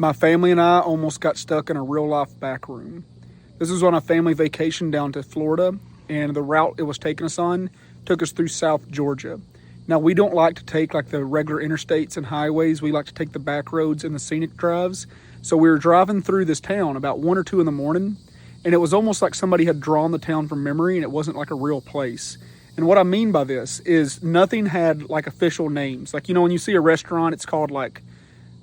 My family and I almost got stuck in a real life back room. This was on a family vacation down to Florida, and the route it was taking us on took us through South Georgia. Now, we don't like to take like the regular interstates and highways. We like to take the back roads and the scenic drives. So we were driving through this town about 1 or 2 in the morning, and it was almost like somebody had drawn the town from memory, and it wasn't like a real place. And what I mean by this is nothing had like official names. Like, when you see a restaurant, it's called like,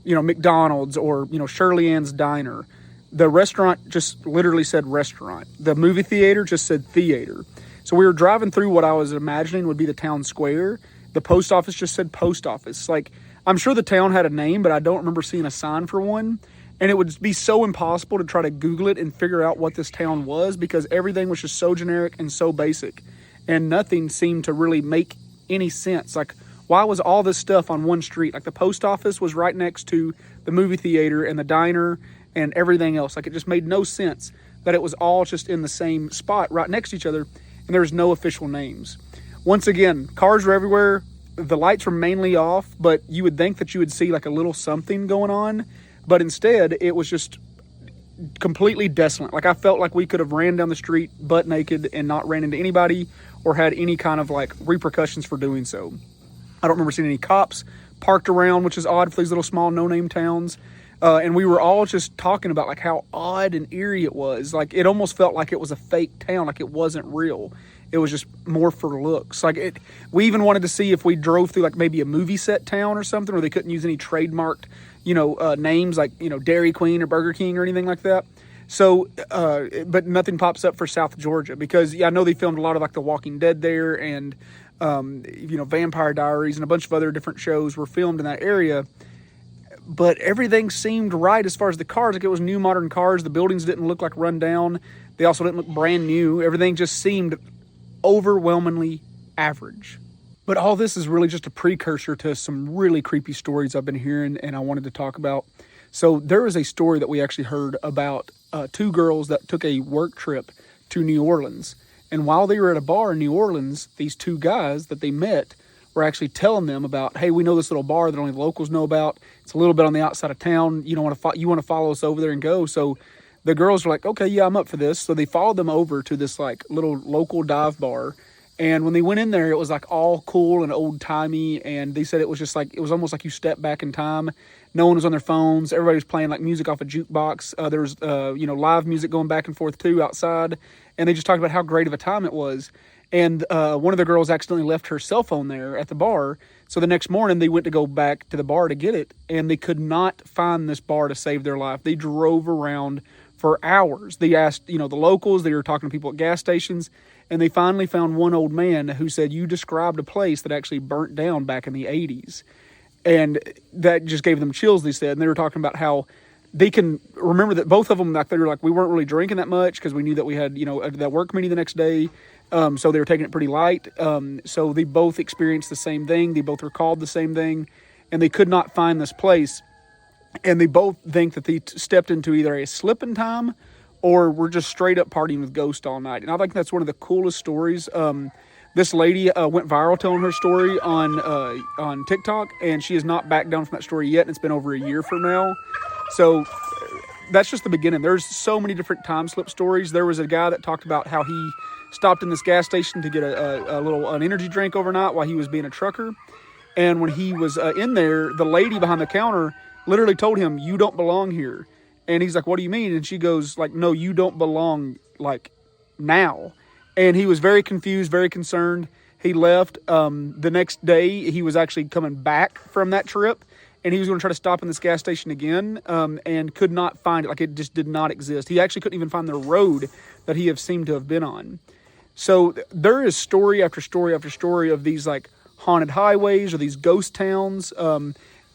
McDonald's or, Shirley Ann's Diner. The restaurant just literally said restaurant. The movie theater just said theater. So we were driving through what I was imagining would be the town square. The post office just said post office. Like, I'm sure the town had a name, but I don't remember seeing a sign for one. And it would be so impossible to try to Google it and figure out what this town was because everything was just so generic and so basic. And nothing seemed to really make any sense. Like, why was all this stuff on one street? Like, the post office was right next to the movie theater and the diner and everything else. Like, it just made no sense that it was all just in the same spot right next to each other, and there was no official names. Once again, cars were everywhere. The lights were mainly off, but you would think that you would see like a little something going on, but instead it was just completely desolate. Like, I felt like we could have ran down the street butt naked and not ran into anybody or had any kind of like repercussions for doing so. I don't remember seeing any cops parked around, which is odd for these little small no-name towns. And we were all just talking about like how odd and eerie it was. Like, it almost felt like it was a fake town, like it wasn't real. It was just more for looks. Like, we even wanted to see if we drove through like maybe a movie set town or something where they couldn't use any trademarked, names like, Dairy Queen or Burger King or anything like that. So, but nothing pops up for South Georgia because I know they filmed a lot of like The Walking Dead there and, Vampire Diaries and a bunch of other different shows were filmed in that area. But everything seemed right as far as the cars. Like, it was new modern cars. The buildings didn't look like run down. They also didn't look brand new. Everything just seemed overwhelmingly average. But all this is really just a precursor to some really creepy stories I've been hearing and I wanted to talk about. So there is a story that we actually heard about 2 girls that took a work trip to New Orleans. And while they were at a bar in New Orleans, these 2 guys that they met were actually telling them about, hey, we know this little bar that only the locals know about. It's a little bit on the outside of town. You want to follow us over there and go. So the girls were like, okay, yeah, I'm up for this. So they followed them over to this like little local dive bar. And when they went in there, it was like all cool and old timey. And they said it was just like, it was almost like you stepped back in time. No one was on their phones. Everybody was playing like music off a jukebox. There was, live music going back and forth too outside. And they just talked about how great of a time it was. And one of the girls accidentally left her cell phone there at the bar. So the next morning they went to go back to the bar to get it. And they could not find this bar to save their life. They drove around for hours. They asked, the locals. They were talking to people at gas stations. And they finally found one old man who said, you described a place that actually burnt down back in the 80s. And that just gave them chills, they said. And they were talking about how they can remember that both of them, like, they were like, we weren't really drinking that much because we knew that we had, that work meeting the next day. So they were taking it pretty light. So they both experienced the same thing. They both recalled the same thing. And they could not find this place. And they both think that they stepped into either a slip in time or were just straight up partying with ghosts all night. And I think that's one of the coolest stories. This lady went viral telling her story on TikTok, and she has not backed down from that story yet. And it's been over a year from now. So that's just the beginning. There's so many different time slip stories. There was a guy that talked about how he stopped in this gas station to get an energy drink overnight while he was being a trucker. And when he was in there, the lady behind the counter literally told him, you don't belong here. And he's like, what do you mean? And she goes like, no, you don't belong like now. And he was very confused, very concerned. He left. The next day, he was actually coming back from that trip. And he was going to try to stop in this gas station again and could not find it. Like, it just did not exist. He actually couldn't even find the road that he seemed to have been on. So there is story after story after story of these like haunted highways or these ghost towns.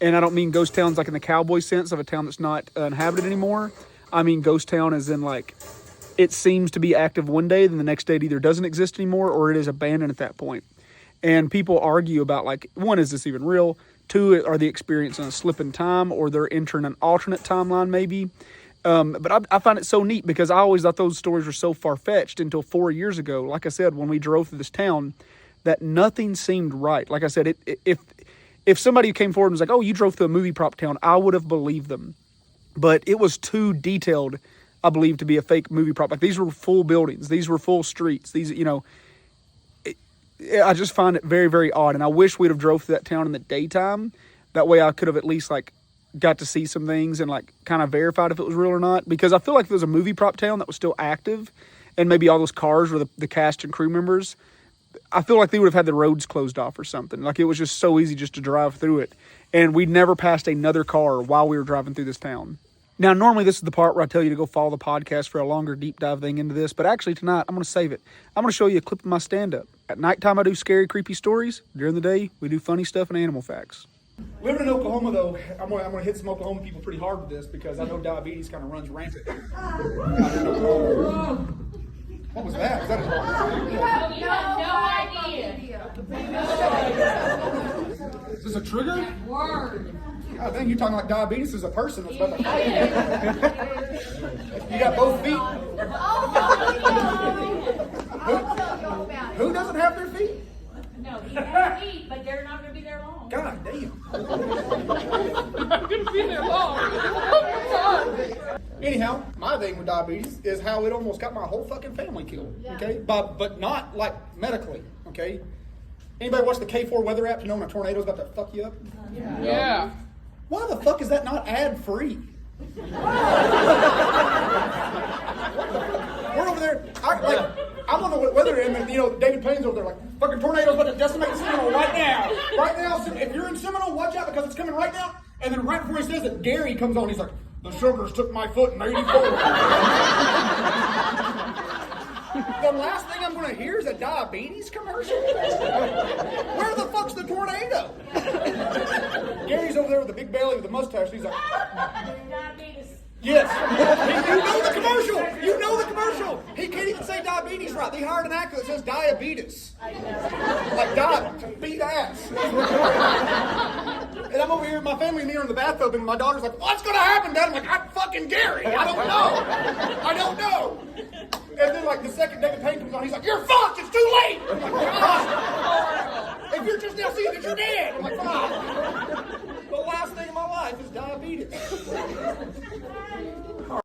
And I don't mean ghost towns like in the cowboy sense of a town that's not inhabited anymore. I mean ghost town as in like it seems to be active one day, then the next day it either doesn't exist anymore or it is abandoned at that point. And people argue about like, one, is this even real? 2, are they experiencing a slip in time or they're entering an alternate timeline maybe? But I find it so neat because I always thought those stories were so far-fetched until 4 years ago. Like I said, when we drove through this town, that nothing seemed right. Like I said, if somebody came forward and was like, oh, you drove through a movie prop town, I would have believed them. but it was too detailed, I believe, to be a fake movie prop. Like, these were full buildings. These were full streets. These, I just find it very, very odd. And I wish we'd have drove through that town in the daytime. That way I could have at least, like, got to see some things and, like, kind of verified if it was real or not. Because I feel like if it was a movie prop town that was still active, and maybe all those cars were the cast and crew members, I feel like they would have had the roads closed off or something. Like, it was just so easy just to drive through it. And we never passed another car while we were driving through this town. Now, normally this is the part where I tell you to go follow the podcast for a longer deep dive thing into this. But actually tonight, I'm going to save it. I'm going to show you a clip of my stand-up. At nighttime, I do scary, creepy stories. During the day, we do funny stuff and animal facts. Living in Oklahoma, though, I'm going to hit some Oklahoma people pretty hard with this because I know diabetes kind of runs rampant. What was that? Was that You have no idea. Is this a trigger? Word. I think you're talking like diabetes is a person that's about to fight. You got both feet. Who doesn't have their feet? No, he has feet, but they're not going to be there long. God damn. I'm gonna be there long. Anyhow, my thing with diabetes is how it almost got my whole fucking family killed. Okay, but not like medically. Okay. Anybody watch the K4 weather app to know when a tornado's about to fuck you up? Yeah. Why the fuck is that not ad free? We're over there. I'm on the weather, and David Payne's over there like, fucking tornado's about to decimate Seminole right now. Right now, if you're in Seminole, watch out because it's coming right now. And then right before he says it, Gary comes on. He's like, the sugars took my foot in '84. The last thing I'm going to hear is a diabetes commercial. Where the fuck's the tornado? Gary's over there with the big belly with the mustache. He's like, Diabetes. yes. You know the commercial. You know the commercial. He can't even say diabetes right. They hired an actor that says diabetes. Like beat ass. And I'm over here, my family and me are in the bathtub, and my daughter's like, what's going to happen, Dad? I'm like, I'm fucking Gary. I don't know. And then, like, the second David Payne comes on, he's like, you're fucked. It's too late. I'm like, God. If you're just now seeing that you're dead. I'm like,